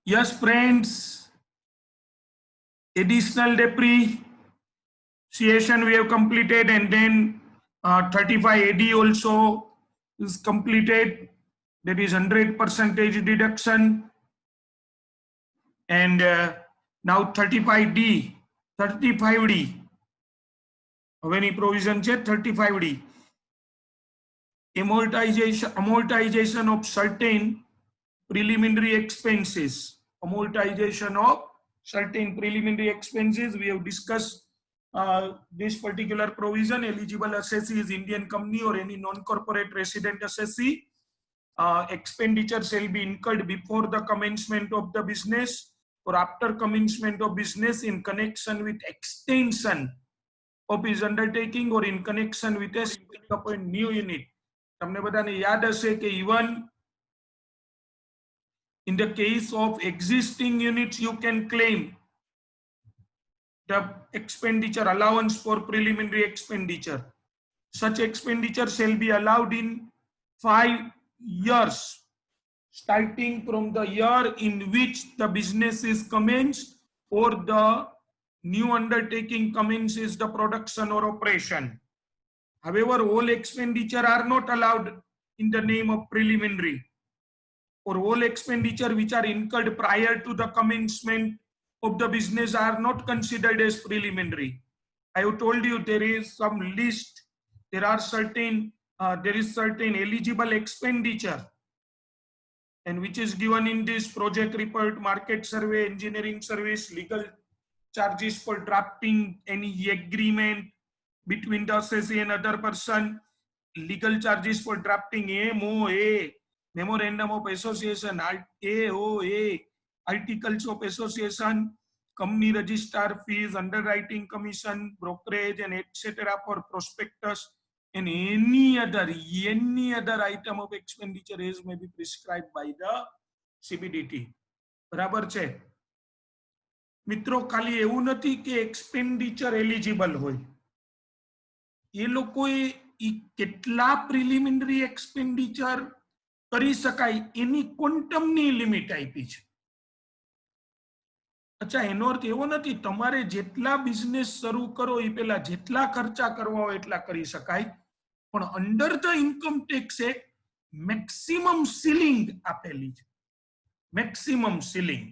Yes, friends, additional depreciation we have completed, and then 35 AD also is completed. That is 100% deduction. And now 35D, 35D. Any provision છે 35D. Amortization of certain preliminary expenses. Amortization of certain preliminary expenses. We have discussed this particular provision. Eligible assessee is Indian company or any non-corporate resident assessee. Expenditure shall be incurred before the commencement of the business or after commencement of business in connection with extension of his undertaking or in connection with a setting up a new unit. તમને બધાને યાદ હશે કે even in the case of existing units you can claim the expenditure allowance for preliminary expenditure. Such expenditure shall be allowed in 5 years starting from the year in which the business is commenced or the new undertaking commences the production or operation. However, all expenditure are not allowed in the name of preliminary, or all expenditure which are incurred prior to the commencement of the business are not considered as preliminary. I have told you there is some list. There are certain eligible expenditure, and which is given in this project report, market survey, engineering service, legal charges for drafting any agreement between the assessee and other person, legal charges for drafting MOA, memorandum of association, AOA, articles of association, company registrar fees, underwriting commission, brokerage, and etc. for prospectus, and any other item of expenditure as may be prescribed by the CBDT. બરાબર છે મિત્રો? ખાલી એવું નથી કે expenditure eligible હોય, એ લોકોએ કેટલા પ્રિલિમિનરી એક્સપેન્ડિચર કરી શકાય એની ક્વોન્ટમની લિમિટ આપી છે. અચ્છા, એનો અર્થ એવો નથી તમારે જેટલા બિઝનેસ શરૂ કરો એ પહેલા જેટલા ખર્ચા કરવા હોય એટલા કરી શકાય, પણ under the income tax act maximum ceiling આપેલી છે. મેક્સિમમ સીલિંગ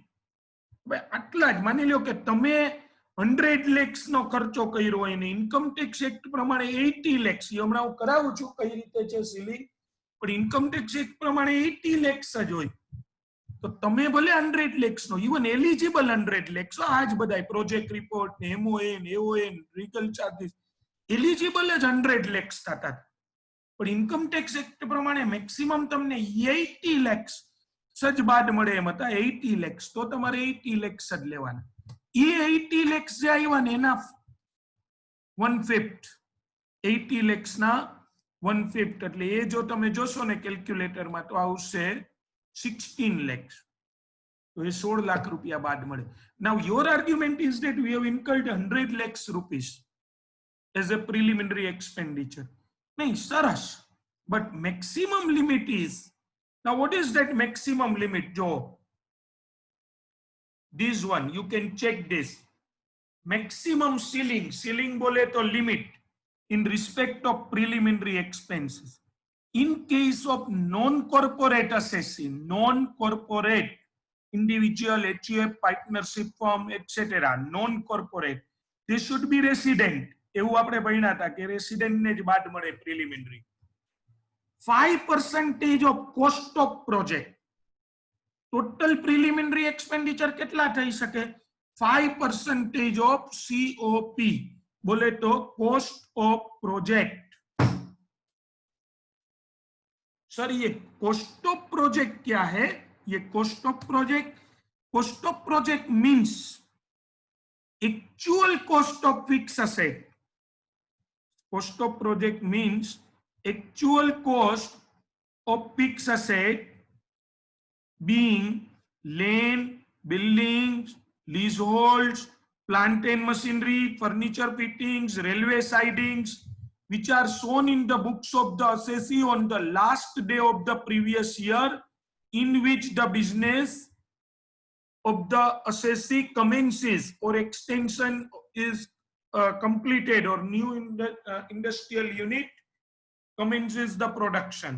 આટલા જ. માની લો કે તમે 100 lakhs નો ખર્ચો કર્યો હોય ને ઇન્કમ ટેક્સ એક્ટ પ્રમાણે 80 lakhs, એ હમણાં હું કરાવું છું કઈ રીતે છે સીલિંગ, પણ ઇન્કમ ટેક્સ એક્ટ પ્રમાણે 80 lakhs જ હોય, તો તમે ભલે 100 lakhs નો, ઇવન એલિજિબલ 100 lakhs, આ જ બધા પ્રોજેક્ટ રિપોર્ટ ને MOA ને AOA ને લીગલ ચાર્જીસ એલિજિબલ જ 100 lakhs થતા, પણ ઇન્કમ ટેક્સ એક્ટ પ્રમાણે મેક્સિમમ તમને 80 lakhs સજ બાદ મળે એમ હતા, 80 lakhs, તો તમારે 80 lakhs જ લેવાના. એ 80 lakhs જે આવ્યા ને એના 1/5, 80 lakhs ના 1/5, એટલે એ જો તમે જોશો ને કેલ્ક્યુલેટરમાં તો આવશે 16 lakhs. તો એ 16 લાખ રૂપિયા બાદ મળે. Now your argument is that we have incurred 100 lakhs rupees as a preliminary expenditure. નહીં, સરસ, but maximum limit is, now what is that maximum limit? Jo, this one you can check this. Maximum ceiling bole to limit in respect of preliminary expenses. In case of non-corporate assessing, non-corporate individual, HUF, partnership firm, etc., non-corporate, they should be resident. એવું આપણે ભણ્યા હતા કે resident ને જ બાદ મળે preliminary. 5% of cost of project. Total preliminary expenditure કેટલા થઈ શકે? 5% of COP. બોલે તો cost of project. सर ये cost of project क्या है? ये cost of project means actual cost of fixed asset. Cost of project means actual cost of fixed asset being land, buildings, leaseholds, plant and machinery, furniture fittings, railway sidings, which are shown in the books of the assessee on the last day of the previous year in which the business of the assessee commences or extension is completed or new industrial unit commences the production.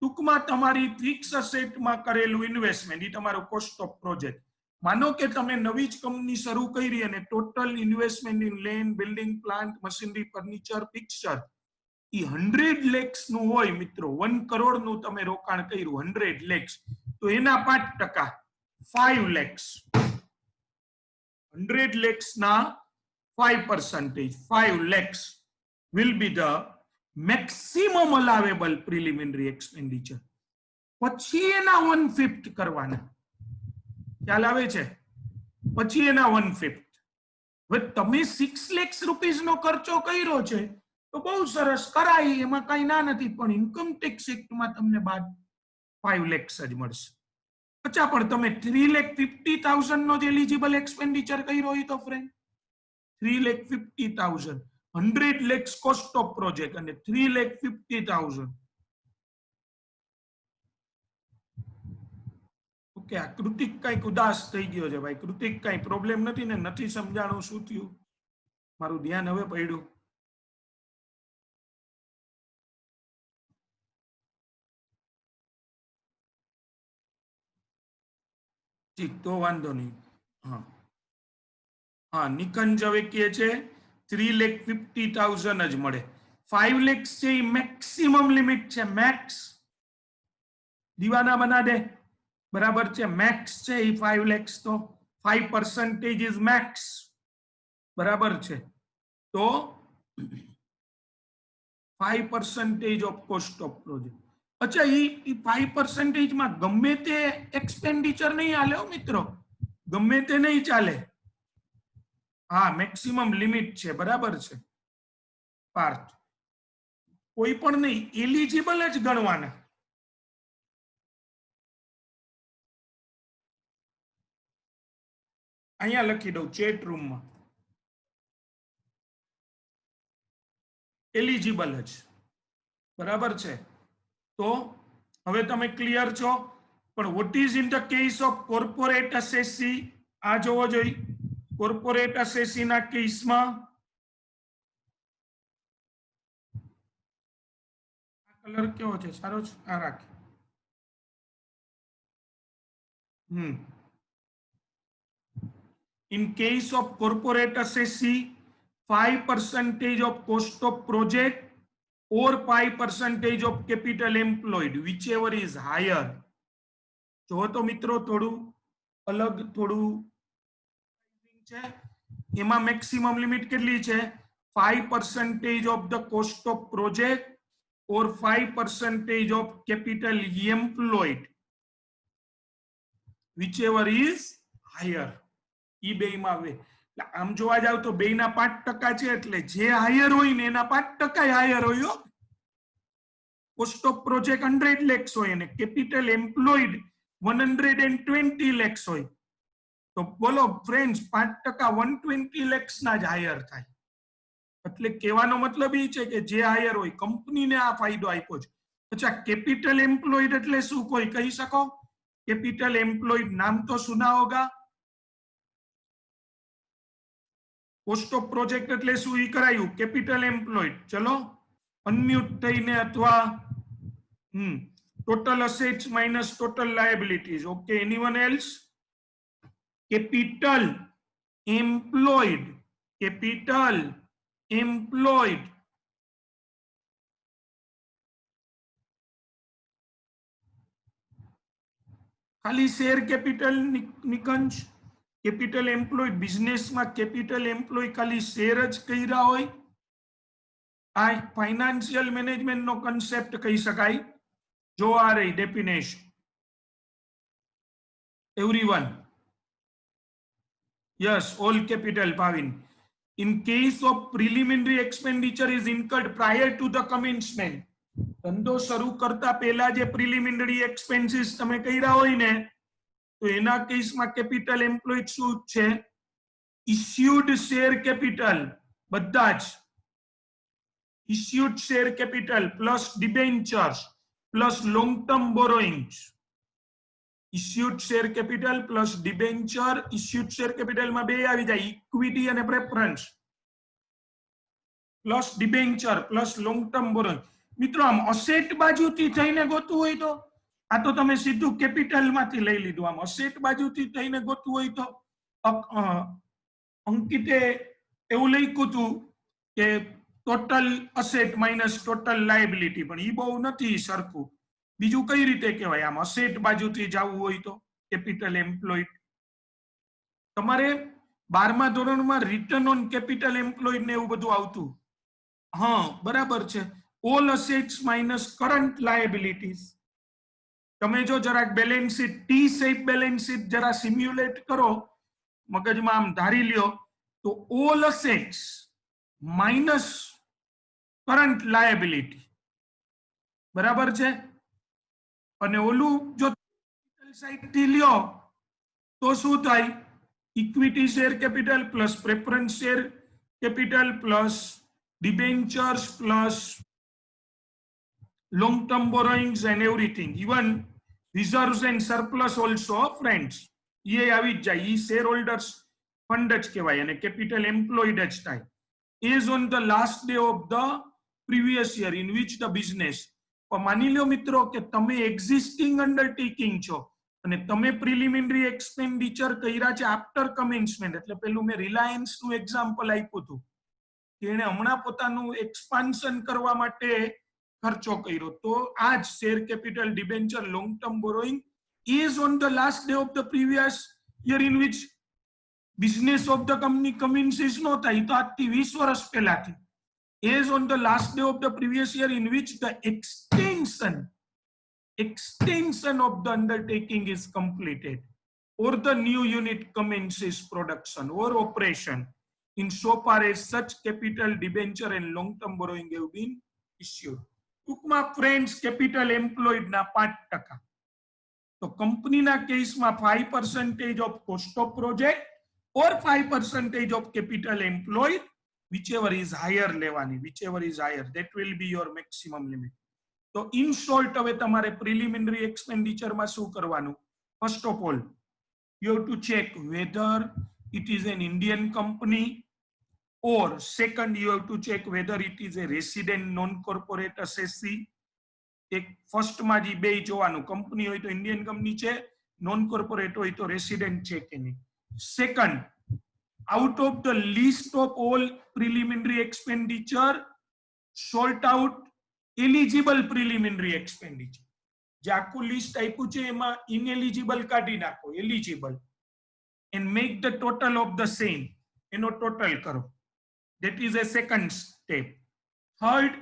ટૂંકમાં તમારી fix અસેટમાં કરેલું investment એ તમારો cost of project. માનો કે તમે નવી જ company શરૂ કરી અને total investment in land, building, plant, machinery, furniture, fixture A 100 lakhs નું હોય મિત્રો, 1 crore નું તમે રોકાણ કર્યું 100 lakhs, તો એના 5% 5 lakhs, 100 lakhs ના 5%, 5 lakhs will be the maximum allowable preliminary expenditure. પછી એના 1/5 કરવાના. ખ્યાલ આવે છે? પછી એના 1/5. હવે તમે 6 lakhs rupees નો ખર્ચો કર્યો છે તો બહુ સરસ કરાય, એમાં કઈ ના નથી, પણ ઇન્કમ ટેક્સ એક્ટમાં તમને બાદ 5 lakhs જ મળશે. અચ્છા, પણ તમે 3,50,000 નો જ એલિજિબલ એક્સપેન્ડિચર કર્યો હોય તો friend 3,50,000, 100 lakhs cost of project અને 3,50,000. ઓકે, આ કૃતિક કઈક ઉદાસ થઈ ગયો છે ભાઈ. કૃતિક કઈ પ્રોબ્લેમ નથી ને? નથી સમજાણું શું થયું? મારું ધ્યાન હવે પડ્યું. ઠીક, તો વાંધો નહીં. હા હા, નિકંજ હવે કહે છે 3,50,000 જ મળે. 5 lakhs છે એ મેક્સિમમ લિમિટ છે, મેક્સ. દીવાના બના દે, બરાબર છે? મેક્સ છે એ 5 lakhs, તો 5% ઇઝ મેક્સ, બરાબર છે? તો 5% ઓફ કોસ્ટ ઓફ પ્રોજેક્ટ. અચ્છા, એ 5% માં ગમે તે એક્સપેન્ડિચર નહીં હાલે મિત્રો, ગમે તે નહીં ચાલે. હા, મેક્સિમમ લિમિટ છે, બરાબર છે પાર્થ? કોઈ પણ નહીં, એલિજિબલ જ ગણવાના. અહીંયા લખી દઉં ચેટ રૂમમાં, એલિજિબલ જ, બરાબર છે? તો હવે તમે ક્લિયર છો? પણ what is in the case of corporate assessee? આ જોવો જોઈએ. કોર્પોરેટ અસેસી ના કેસમાં આ કલર કેવો છે? સારો છે? આ રાખે. In case of corporate assessee, 5% of cost of project or 5% of capital employed, whichever is higher. જો તો મિત્રો થોડું અલગ, થોડું છે. એમાં મેક્સિમમ લિમિટ કેટલી છે? 5% of the cost of project or 5% of capital employed, whichever is higher. ઈ બે માં આવે. આમ જોવા જાવ તો બે ના 5% છે, એટલે જે હાયર હોય ને એના 5% હાયર હોય. કોસ્ટ ઓફ પ્રોજેક્ટ 100 lakhs હોય અને કેપિટલ એમ્પ્લોયડ 120 lakhs હોય, તો બોલો ફ્રેન્ડ્સ 5% 120 lakhs ના જ હાયર થાય. એટલે કહેવાનો મતલબ એ છે કે જે હાયર હોય કંપનીને આ ફાયદો આપ્યો છે. અચ્છા, કેપિટલ એમ્પ્લોયડ એટલે શું? કોઈ કહી શકો? કેપિટલ એમ્પ્લોયડ નામ તો સુના હોગા. કોસ્ટ ઓફ પ્રોજેક્ટ એટલે શું ઈ કરાયું? Capital employed. ચલો અનમ્યુટ થઈને, અથવા total assets minus total liabilities. Okay, anyone else? Capital employed, capital employed. ખાલી શેર કેપિટલ નિકંજ? કેપિટલ એમ્પ્લોય બિઝનેસમાં કેપિટલ એમ્પ્લોય ખાલી શેર જ કર્યા હોય? આ ફાઇનાન્શિયલ મેનેજમેન્ટ નો કન્સેપ્ટ કહી શકાય. જો આ રહી definition. Everyone? Yes, all capital. Bhavin, in case of preliminary expenditure is incurred prior to the commencement, ધંધો શરૂ કરતા પહેલા જે પ્રિલિમિનરી એક્સપેન્સીસ તમે કર્યા હોય ને, તો એના કેસમાં કેપિટલ એમ્પ્લોયડ શું છે? ઇશ્યુડ શેર કેપિટલ, બધા જ issued share capital plus debentures plus long term borrowings. Issued share capital plus debenture, issued share કેપિટલમાં બે આવી જાય, ઇક્વિટી અને preference plus debenture plus long term borrowing. મિત્રો આમ અસેટ બાજુથી થઈને ગોતવું હોય તો આ તો તમે સીધું કેપિટલ માંથી લઈ લીધું. આમ અસેટ બાજુથી થઈને ગોતવું હોય તો અંકિતે એવું લખ્યું હતું કે total asset minus total liability, પણ એ બહુ નથી સરખું. બીજું કઈ રીતે કહેવાય આમ અસેટ બાજુથી જવું હોય તો કેપિટલ એમ્પ્લોયડ? તમારે 12મા ધોરણમાં રિટર્ન ઓન કેપિટલ એમ્પ્લોયડ ને એવું બધું આવતું. હા બરાબર છે. All assets minus current liabilities. તમે જો જરાક balance sheet T shape balance sheet જરા સિમ્યુલેટ કરો, મગજમાં આમ ધારી લ્યો તો all assets minus current liability, બરાબર છે. અને ઓલું જો સાઈડ થી લ્યો તો શું થાય? Equity share capital plus preference share capital plus debentures plus long term borrowings and everything, even reserves and surplus also, friends. ये આવી જ જાય, ઈ શેર હોલ્ડર્સ ફંડ જ કહેવાય અને કેપિટલ એમ્પ્લોયડ જ થાય. is on the last day of the previous year in which the business. માની લ્યો મિત્રો કે તમે એક્ઝિસ્ટિંગ અંડરટેકિંગ છો અને તમે પ્રિલિમિનરી એક્સપેન્ડિચર કર્યા છે આફ્ટર કમેન્સમેન્ટ. એટલે પેલું મેં રિલાયન્સ નું એક્ઝામ્પલ આપ્યું હતું કે એને હમણાં પોતાનું એક્સપાન્શન કરવા માટે ખર્ચો કર્યો, તો આ જ share capital, debenture, long term borrowing is on the last day of the previous year in which business of the company commences નો થાય તો આજથી 20 વર્ષ પહેલાથી. is on the last day of the previous year in which the extension of the undertaking is completed or the new unit commences production or operation in so far as such capital, debenture and long term borrowing have been issued. ટૂંકમાં friends capital employed ના 5%. તો કંપનીના કેસમાં 5% of cost of project or 5% of capital employed, whichever is higher લેવાની, whichever is higher, that will be your maximum limit. તો in short હવે તમારે preliminary એક્સપેન્ડિચરમાં શું કરવાનું? First of all you have to check whether it is an Indian company, or second you have to check whether it is a resident non-corporate assessee. એક first માં જે બે જોવાનું, કંપની હોય તો ઇન્ડિયન કંપની છે, નોન કોર્પોરેટ હોય તો રેસિડેન્ટ છે કે નહીં. Second, out of the list of all preliminary expenditure, sort out eligible preliminary expenditure. જે આખું લિસ્ટ આપ્યું છે એમાં ઇનએલિજિબલ કાઢી નાખો, eligible, and make the total of the same. એનો ટોટલ કરો. That is a second step. Third,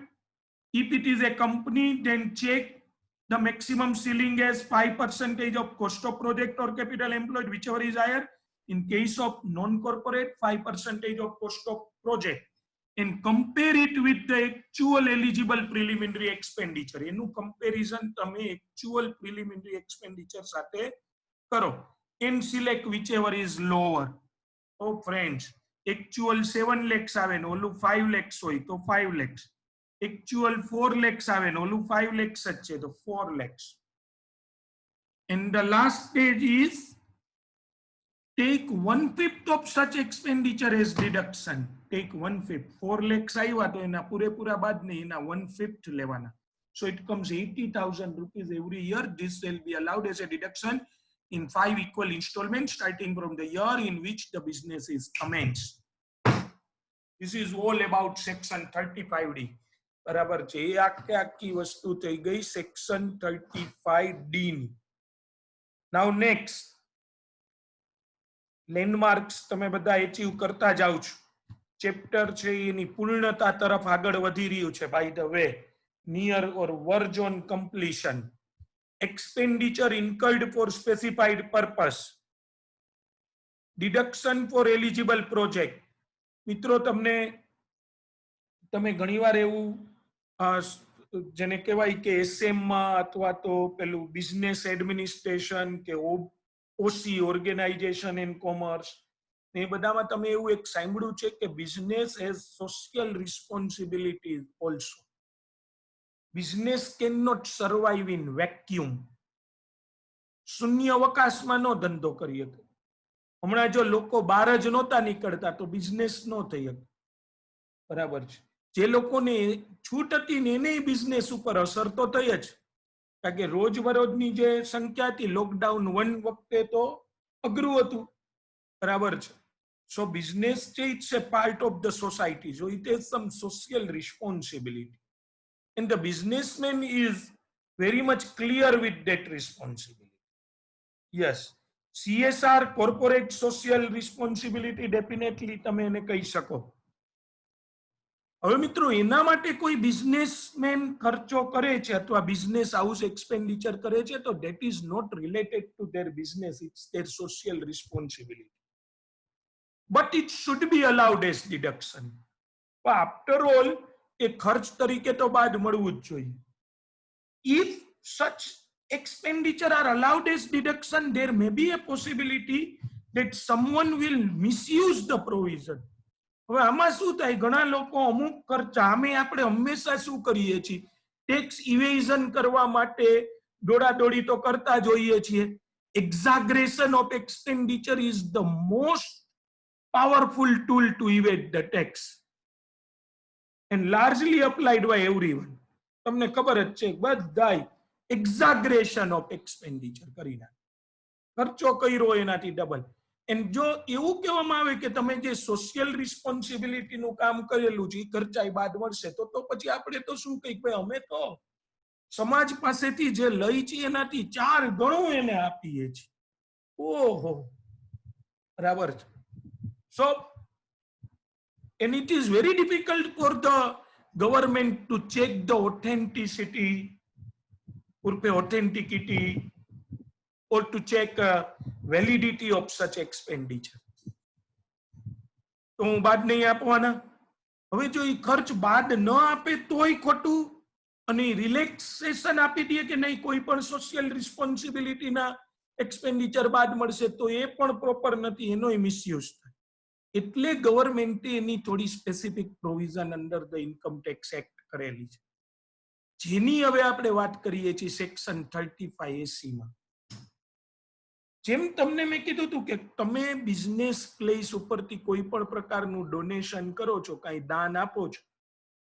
if it is a company, then check the maximum ceiling as 5% of cost of project or capital employed, whichever is higher. In case of non-corporate, 5% of cost of project, and compare it with the actual eligible preliminary expenditure. એનું comparison તમે actual preliminary expenditure સાથે કરો and select whichever is lower. Oh friends, actual 7 lakhs આવે ને ઓલું 5 lakhs હોય તો 5 lakhs, actual 4 lakhs આવે ને ઓલું 5 lakhs જ છે તો 4 lakhs. And the last stage is take 1/5 of such expenditure as deduction. Take 1/5. 4 lakhs આવ્યા તો એના પૂરેપૂરા બાદ નહીં, એના 1/5 લેવાના. So it comes 80,000 rupees every year. This will be allowed as a deduction in 5 equal installments starting from the year in which the business is commenced. This is all about section 35D. બરાબર છે. એ આખી વસ્તુ થઈ ગઈ section 35D ની. Now next, લેન્ડમાર્ક્સ તમે બધા achieve કરતા જાવ છો. ચેપ્ટર છે એની પૂર્ણતા તરફ આગળ વધી રહ્યું છે. By the way, near or verge on completion. expenditure incurred for specified purpose, deduction for eligible project. મિત્રો તમે ઘણીવાર એવું જેને કહેવાય કે એસએમ માં અથવા તો પેલું બિઝનેસ એડમિનિસ્ટ્રેશન કે ઓસી, ઓર્ગેનાઇઝેશન એન્ડ કોમર્સ, એ બધામાં તમે એવું એક સાંભળ્યું છે કે business has social responsibility also. Business can not survive in vacuum. શૂન્યાવકાશમાં નો ધંધો કરી શકે. હમણાં જો લોકો બહાર જ નહોતા નીકળતા તો બિઝનેસ નો થઈ શકે. બરાબર છે. જે લોકોને છૂટ હતી ને એને બિઝનેસ ઉપર અસર તો થઈ જ, કારણ કે રોજબરોજની જે સંખ્યા હતી લોકડાઉન 1 વખતે તો અઘરું હતું. બરાબર છે. સો બિઝનેસ છે it's a part of the society, so it has some social responsibility and the businessman is very much clear with that responsibility. Yes, CSR, corporate social responsibility, definitely તમે એને કહી શકો. હવે મિત્રો એના માટે કોઈ બિઝનેસમેન ખર્ચો કરે છે અથવા બિઝનેસ હાઉસ એક્સપેન્ડિચર કરે છે તો that is not related to their business, it's their social responsibility. But it should be allowed as deduction. After all એ ખર્ચ તરીકે તો બાદ મળવું જ જોઈએ. ઇફ સચ expenditure are allowed as deduction, there may be a possibility that someone will misuse the provision. હવે આમાં શું થાય, ઘણા લોકો અમુક ખર્ચ આમે આપણે હંમેશા શું કરીએ છીએ, ટેક્સ ઇવેઝન કરવા માટે દોડાદોડી તો કરતા જ હોઈએ છીએ. Exaggeration of expenditure is the most powerful tool to evade the tax and largely applied by everyone. તમને ખબર જ છે બધાય એક્ઝાગરેશન ઓફ એક્સપેન્ડિચર કરી નાખે, ખર્ચો કર્યો એનાથી ડબલ. એન્ડ જો એવું કહેવામાં આવે કે તમે જે સોશિયલ રિસ્પોન્સિબિલિટીનું કામ કરેલું છે એ ખર્ચાઈ બાદ મળશે તો પછી આપણે તો શું કહીએ, ભાઈ અમે તો સમાજ પાસેથી જે લઈ છીએ એનાથી 4 ગણું એને આપીએ છીએ. ઓહો, બરાબર છે. સો and it is very difficult for the government to check the authenticity or to check validity of such expenditure. તો હું બાદ નહીં આપવાના. હવે જો એ ખર્ચ બાદ ન આપે તોય ખોટું, અને રિલેક્સેશન આપી દે કે નહીં કોઈ પણ સોશિયલ રિસ્પોન્સિબિલિટીના એક્સપેન્ડિચર બાદ મળશે તો એ પણ પ્રોપર નથી, એનોય મિસયુઝ થાય. એટલે ગવર્મેન્ટે એની થોડી specific provision under the income tax act કરેલી છે, જેની હવે આપણે વાત કરીએ છીએ સેક્શન 35AC માં. જેમ તમને મેં કીધું હતું કે તમે બિઝનેસ પ્લેસ ઉપરથી કોઈ પણ પ્રકારનું ડોનેશન કરો છો, કાંઈ દાન આપો છો,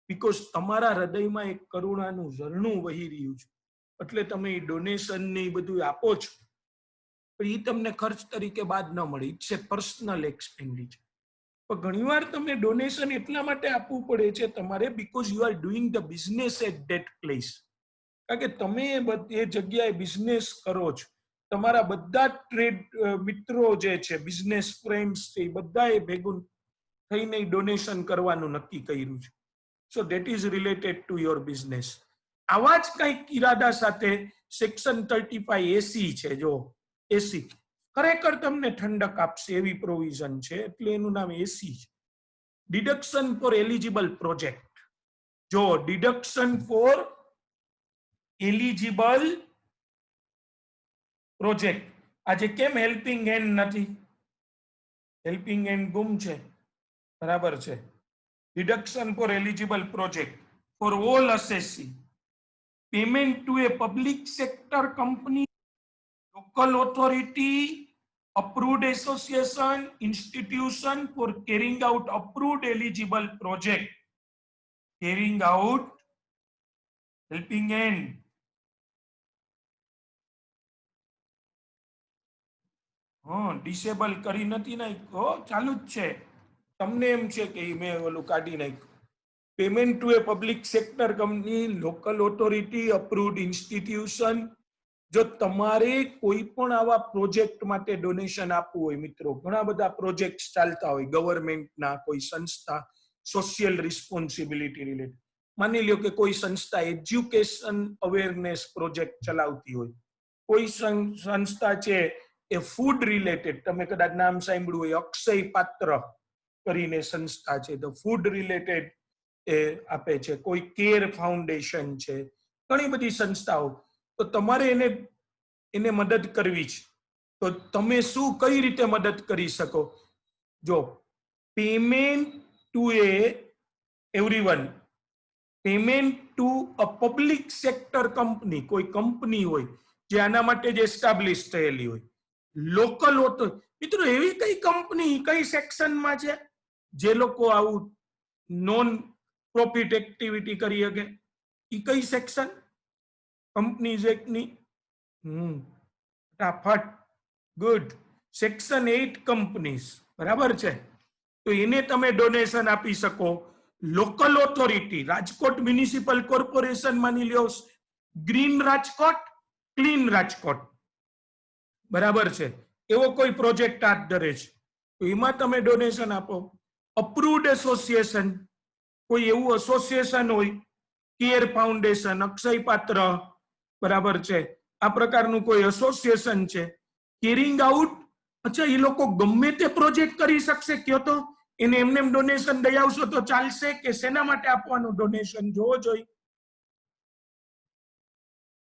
બીકોઝ તમારા હૃદયમાં એક કરુણાનું ઝરણું વહી રહ્યું છે એટલે તમે એ ડોનેશન ને એ બધું આપો છો, પણ એ તમને ખર્ચ તરીકે બાદ ન મળે. It's a personal expenditure. પણ ઘણીવાર તમને ડોનેશન એટલા માટે આપવું પડે છે તમારે because you are doing the business at that place. કારણ કે તમે એ જગ્યાએ બિઝનેસ કરો છો, તમારા બધા ટ્રેડ મિત્રો જે છે, બિઝનેસ ફ્રેન્ડ્સ છે, એ બધાએ ભેગું થઈને ડોનેશન કરવાનું નક્કી કર્યું છે. So that is related to your business. આવા જ કંઈક ઇરાદા સાથે સેક્શન 35AC છે, જો એસી ખરેખર તમને ઠંડક આપશે એવી પ્રોવિઝન છે, એટલે એનું નામ એસી છે. Deduction for eligible project. જો ડિડક્શન ફોર એલિજિબલ પ્રોજેક્ટ. આજે કેમ હેલ્પિંગ હેન્ડ નથી? હેલ્પિંગ હેન્ડ ગુમ છે, બરાબર છે. Deduction for eligible project for all assessee. Payment to a public sector company, local authority, approved association, institution for carrying out approved eligible project. Carrying out helping hand. Disable કરી નથી નાખ્યો, ચાલુ જ છે. તમને એમ છે કે મેં ઓલું કાઢી નાખ્યું. Payment to a public sector company, local authority, approved institution. જો તમારે કોઈ પણ આવા પ્રોજેક્ટ માટે ડોનેશન આપવું હોય, મિત્રો ઘણા બધા પ્રોજેક્ટ ચાલતા હોય ગવર્મેન્ટના, કોઈ સંસ્થા સોશિયલ રિસ્પોન્સિબિલિટી રિલેટેડ. માની લ્યો કે કોઈ સંસ્થા એજ્યુકેશન અવેરનેસ પ્રોજેક્ટ ચલાવતી હોય, કોઈ સંસ્થા છે એ ફૂડ રિલેટેડ, તમે કદાચ નામ સાંભળ્યું હોય, અક્ષય પાત્ર કરીને સંસ્થા છે, તો ફૂડ રિલેટેડ એ આપે છે. કોઈ કેર ફાઉન્ડેશન છે, ઘણી બધી સંસ્થાઓ. તો તમારે એને મદદ કરવી છે, તો તમે શું કઈ રીતે મદદ કરી શકો? જો payment to a everyone, payment to a public sector company, કોઈ કંપની હોય જે આના માટે જ એસ્ટાબ્લિશ થયેલી હોય. લોકલ મિત્રો એવી કઈ કંપની કઈ સેક્શનમાં છે જે લોકો આવું નોન પ્રોફિટ એક્ટિવિટી કરી શકે? ઈ કઈ સેક્શન કંપનીઝ એક્ટની? ફટાફટ. ગુડ. સેક્શન 8 કંપનીઝ, બરાબર છે. તો એને તમે ડોનેશન આપી શકો. Local authority, Rajkot municipal corporation, માની લ્યો ગ્રીન રાજકોટ, ક્લીન રાજકોટ, બરાબર છે, એવો કોઈ પ્રોજેક્ટ હાથ ધરે છે તો એમાં તમે ડોનેશન આપો. અપ્રુવડ એસોસિએશન, કોઈ એવું એસોસિએશન હોય, કેર ફાઉન્ડેશન, અક્ષય પાત્ર, બરાબર છે, આ પ્રકારનું કોઈ એસોસિએશન છે, કેરિંગ આઉટ, અચ્છા એ લોકો ગમે તે પ્રોજેક્ટ કરી શકશે કયો તો? એને એમને ડોનેશન દઈ આવશો તો ચાલશે કે શેના માટે આપવાનું ડોનેશન? જોવો જોઈએ.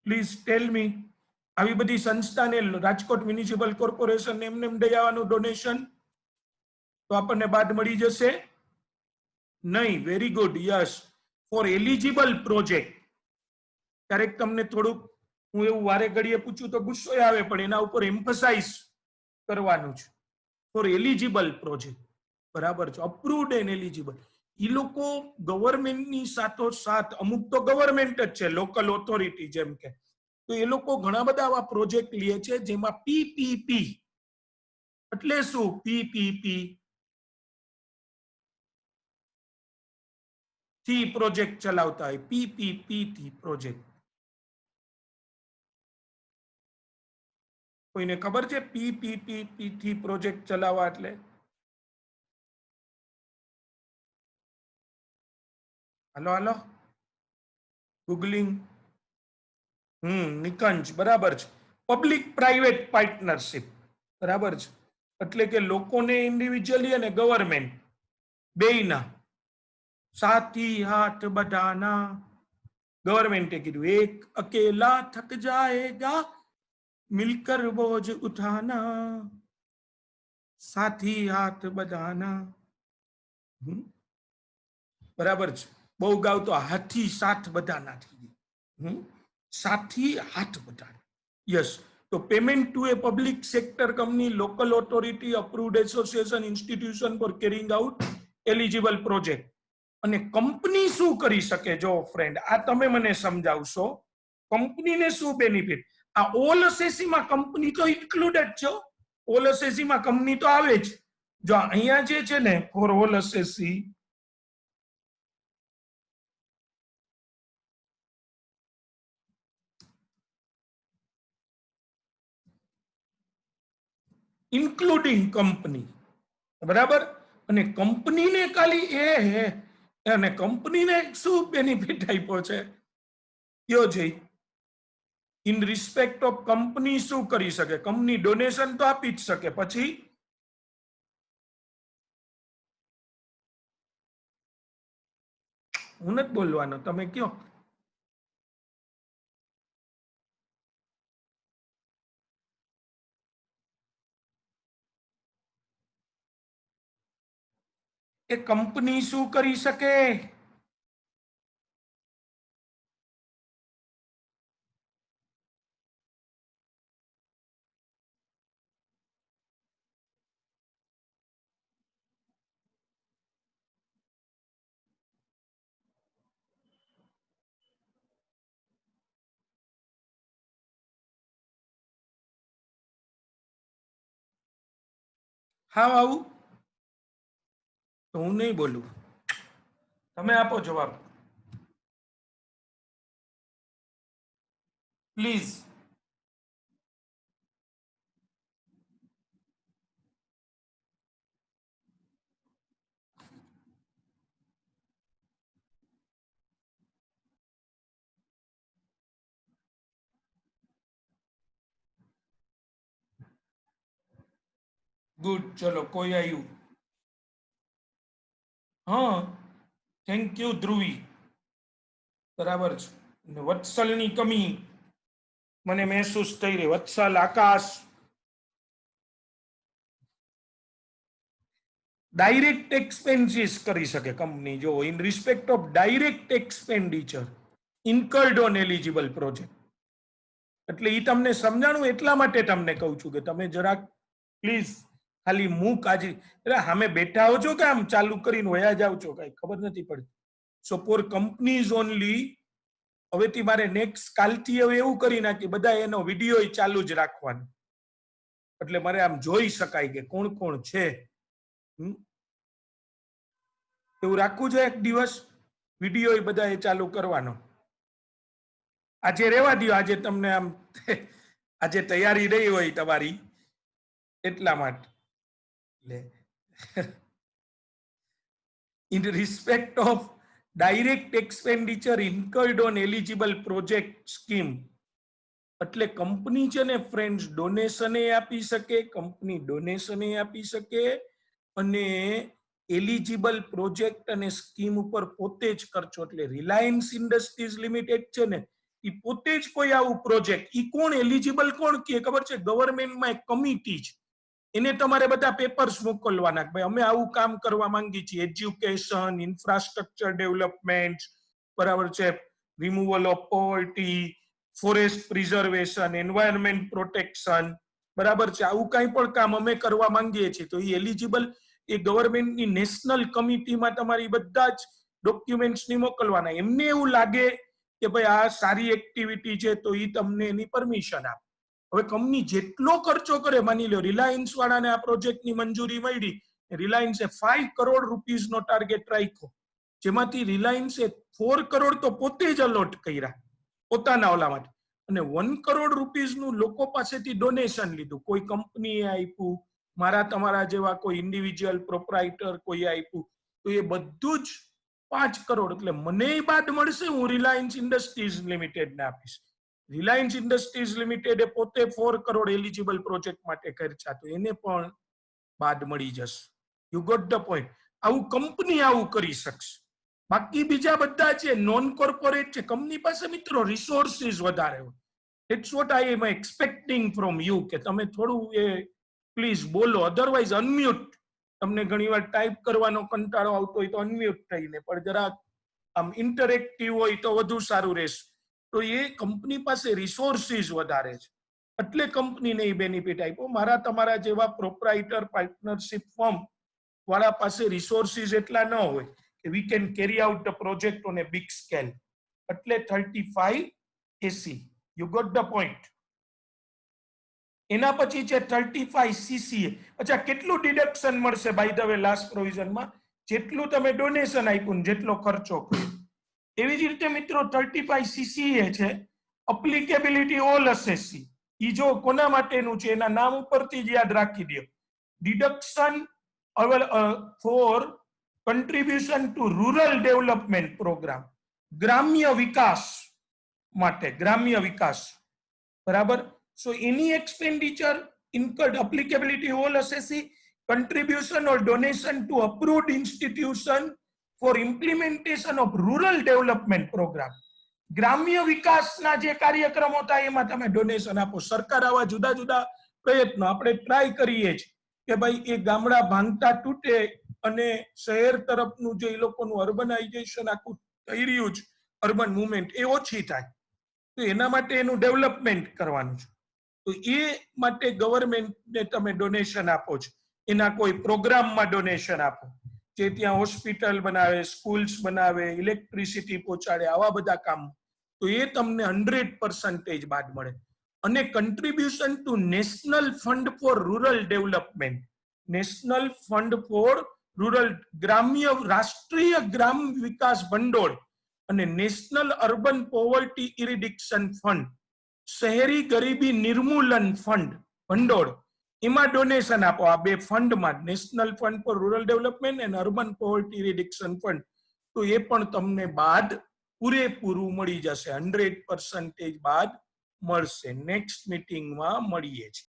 પ્લીઝ ટેલ મી. આવી બધી સંસ્થાને રાજકોટ મ્યુનિસિપલ કોર્પોરેશન એમને દઈ આવવાનું ડોનેશન તો આપણને બાદ મળી જશે નહીં. Very good. Yes, for eligible project. ક્યારેક તમને થોડુંક હું એવું વારે ઘડીએ પૂછું તો ગુસ્સો આવે, પણ એના ઉપર એમ્ફસાઇઝ કરવાનું છે. ફોર એલિજિબલ પ્રોજેક્ટ, બરાબર છે, અપ્રુવડ એન્ડ એલિજિબલ. એ લોકો ગવર્મેન્ટની સાથોસાથ, અમુક તો ગવર્મેન્ટ જ છે, લોકલ ઓથોરિટી જેમ કે, તો એ લોકો ઘણા બધા આવા પ્રોજેક્ટ લે છે જેમાં પીપીપી એટલે શું? પીપીપી થી પ્રોજેક્ટ ચલાવતા હોય. પીપીપી થી પ્રોજેક્ટ. કોઈને ખબર છે પીપીપી થી પ્રોજેક્ટ ચલાવવા એટલે? હાલો હાલો, ગૂગલિંગ. નિકંજ, બરાબર છે. પબ્લિક પ્રાઇવેટ પાર્ટનરશિપ, બરાબર છે, એટલે કે લોકોને ઇન્ડિવિજ્યુઅલી અને ગવર્મેન્ટ બેયના સાથી હાથ બધાના. ગવર્મેન્ટે કીધું એક અકેલા થક જાએગા મિલકર બોझ ઉઠાના, સાથી હાથ બધાના. બરાબર છે. બહુ ગાવ તો હાથી સાથ બધાના થઈ ગયું. સાથી હાથ બધાના. યસ. તો payment to a public sector company, local authority, approved association, institution for carrying out eligible project. અને કંપની શું કરી શકે? જો ફ્રેન્ડ, આ તમે મને સમજાવશો. કંપનીને શું બેનિફિટ? આ ઓલ અસેસીમાં કંપની તો ઇન્ક્લુડેડ છે. ઓલ અસેસીમાં કંપની તો આવે જ. જો અહીંયા જે છે ને, ફોર ઓલ અસેસી, ઇન્ક્લુડિંગ કંપની, બરાબર. અને કંપનીને ખાલી અને કંપનીને શું બેનિફિટ આપ્યો છે કયો છે? ઇન રિસ્પેક્ટ ઓફ કંપની શું કરી શકે? કંપની ડોનેશન તો આપી જ શકે, પછી હું નથી બોલવાનો, તમે કયો. એ કંપની શું કરી શકે? હા, આવું તો હું નહીં બોલું, તમે આપો જવાબ પ્લીઝ. ગુડ. ચલો, કોઈ આવ્યું? હા, થેન્ક યુ ધ્રુવી. બરાબર છે. વત્સલની કમી મને મહેસૂસ થઈ રહી. વત્સલ, આકાશ. ડાયરેક્ટ એક્સપેન્સીસ કરી શકે કંપની, જો in respect of direct expenditure incurred on eligible project. એટલે ઈ તમને સમજાણું એટલા માટે તમને કહું છું કે તમે જરાક પ્લીઝ ખાલી મૂક આજે એટલે સામે બેઠા હો છો કે આમ ચાલુ કરીને વયા જાવ છો કઈ ખબર નથી પડતી. સો ફોર કંપનીઝ ઓનલી હવેથી મારે નેક્સ્ટ કાલથી હવે એવું કરી નાખી બધા એનો વિડીયો ચાલુ જ રાખવાનો એટલે મારે આમ જોઈ શકાય કે કોણ કોણ છે. એવું રાખવું જોઈએ એક દિવસ વિડીયો બધા એ ચાલુ કરવાનો. આજે રેવા દો, આજે તમને આમ આજે તૈયારી રહી હોય તમારી એટલા માટે. In respect of direct expenditure incurred on eligible project scheme, એટલે કંપની છે ને ફ્રેન્ડ્સ ડોનેશન આપી શકે, કંપની ડોનેશન આપી શકે અને એલિજિબલ પ્રોજેક્ટ અને સ્કીમ ઉપર પોતે જ ખર્ચો. એટલે રિલાયન્સ ઇન્ડસ્ટ્રીઝ લિમિટેડ છે ને એ પોતે જ કોઈ આવું પ્રોજેક્ટ, ઈ કોણ એલિજિબલ કોણ કે ખબર છે? ગવર્મેન્ટમાં એક કમિટી છે, એને તમારે બધા પેપર્સ મોકલવાના કે ભાઈ અમે આવું કામ કરવા માંગીએ છીએ, એજ્યુકેશન, ઇન્ફ્રાસ્ટ્રક્ચર ડેવલપમેન્ટ, બરાબર છે, removal of poverty, forest preservation, environment protection, બરાબર છે, આવું કઈ પણ કામ અમે કરવા માંગીએ છીએ તો એ એલિજિબલ એ ગવર્મેન્ટની નેશનલ કમિટીમાં તમારી બધા જ ડોક્યુમેન્ટ્સની મોકલવાના. એમને એવું લાગે કે ભાઈ આ સારી એક્ટિવિટી છે તો એ તમને એની પરમિશન આપે. હવે કંપની જેટલો ખર્ચો કરે, માની લો રિલાયન્સ વાળાને આ પ્રોજેક્ટની મંજૂરી મળી, રિલાયન્સે 5 કરોડ રૂપીસનો ટાર્ગેટ રાખ્યો, જેમાંથી રિલાયન્સે 4 કરોડ તો પોતે જ અલોટ કર્યા પોતાના ઓલા માટે અને 1 કરોડ રૂપીસનું લોકો પાસેથી ડોનેશન લીધું. કોઈ કંપનીએ આપ્યું, મારા તમારા જેવા કોઈ ઇન્ડિવિજ્યુઅલ પ્રોપ્રાઇટર કોઈ આપ્યું, તો એ બધું જ 5 કરોડ એટલે મને બાદ મળશે, હું રિલાયન્સ ઇન્ડસ્ટ્રીઝ લિમિટેડને આપીશ. રિલાયન્સ ઇન્ડસ્ટ્રીઝ લિમિટેડે પોતે 4 કરોડ એલિજિબલ પ્રોજેક્ટ માટે ખર્ચા, તો એને પણ બાદ મળી જશે. You got the point. આવું કંપની આવું કરી શકશે. બાકી બીજા બધા છે નોન કોર્પોરેટ છે, કંપની પાસે મિત્રો રિસોર્સિસ વધારે હોય. It's what I am expecting from you કે તમે થોડું એ પ્લીઝ બોલો, અધરવાઇઝ અનમ્યુટ. તમને ઘણીવાર ટાઈપ કરવાનો કંટાળો આવતો હોય તો અનમ્યુટ થઈને પણ જરાક આમ ઇન્ટરેક્ટિવ હોય તો વધુ સારું રહેશે. તો એ કંપની પાસે રિસોર્સિસ વધારે છે એટલે કંપનીને એ બેનિફિટ આપ્યો. મારા તમારા જેવા પ્રોપ્રાઇટર પાર્ટનરશિપ ફર્મ વાળા પાસે રિસોર્સિસ એટલા ન હોય કે we can carry out the project on a big scale. એટલે 35 AC. You got the point. એના પછી છે 35 CCA. અચ્છા, કેટલું ડિડક્શન મળશે બાય ધ વે લાસ્ટ પ્રોવિઝનમાં? જેટલું તમે ડોનેશન આપ્યું જેટલો ખર્ચો કર્યો. એવી જ રીતે મિત્રો 35 CCA છે એપ્લિકેબિલિટી ઓલ અસેસી. ઈ જો કોના માટેનું છે એના નામ ઉપરથી જ યાદ રાખી દો. Deduction for contribution to rural development programme, ગ્રામ્ય વિકાસ માટે, ગ્રામ્ય વિકાસ, બરાબર. સો એની expenditure incurred applicability all assessee contribution or donation to approved institution for implementation of rural development program. ગ્રામ્ય વિકાસના જે કાર્યક્રમો થાય એમાં તમે ડોનેશન આપો. સરકાર આવા જુદા જુદા પ્રયત્નો આપણે ટ્રાય કરીએ છીએ કે ભાઈ એ ગામડા ભાંગતા તૂટે અને શહેર તરફનું જે એ લોકોનું અર્બનાઇઝેશન આખું થઈ રહ્યું છે, અર્બન મુવમેન્ટ એ ઓછી થાય, તો એના માટે એનું ડેવલપમેન્ટ કરવાનું છે. તો એ માટે ગવર્મેન્ટને તમે ડોનેશન આપો છો, એના કોઈ પ્રોગ્રામમાં ડોનેશન આપો, જે ત્યાં હોસ્પિટલ બનાવે, સ્કૂલ્સ બનાવે, ઇલેક્ટ્રિસિટી પહોંચાડે, આવા બધા કામ, તો એ તમને 100% બાદ મળે. અને contribution to national fund for rural development, national fund for rural, ગ્રામ્ય રાષ્ટ્રીય ગ્રામ વિકાસ ભંડોળ અને national urban poverty eradication fund, શહેરી ગરીબી નિર્મૂલન ફંડ ભંડોળ, એમાં ડોનેશન આપો. આ બે ફંડમાં, national fund for rural development અને અર્બન પોવર્ટી રિડક્શન ફંડ, તો એ પણ તમને બાદ પૂરેપૂરું મળી જશે, 100% બાદ મળશે. નેક્સ્ટ મીટિંગમાં મળીએ છીએ.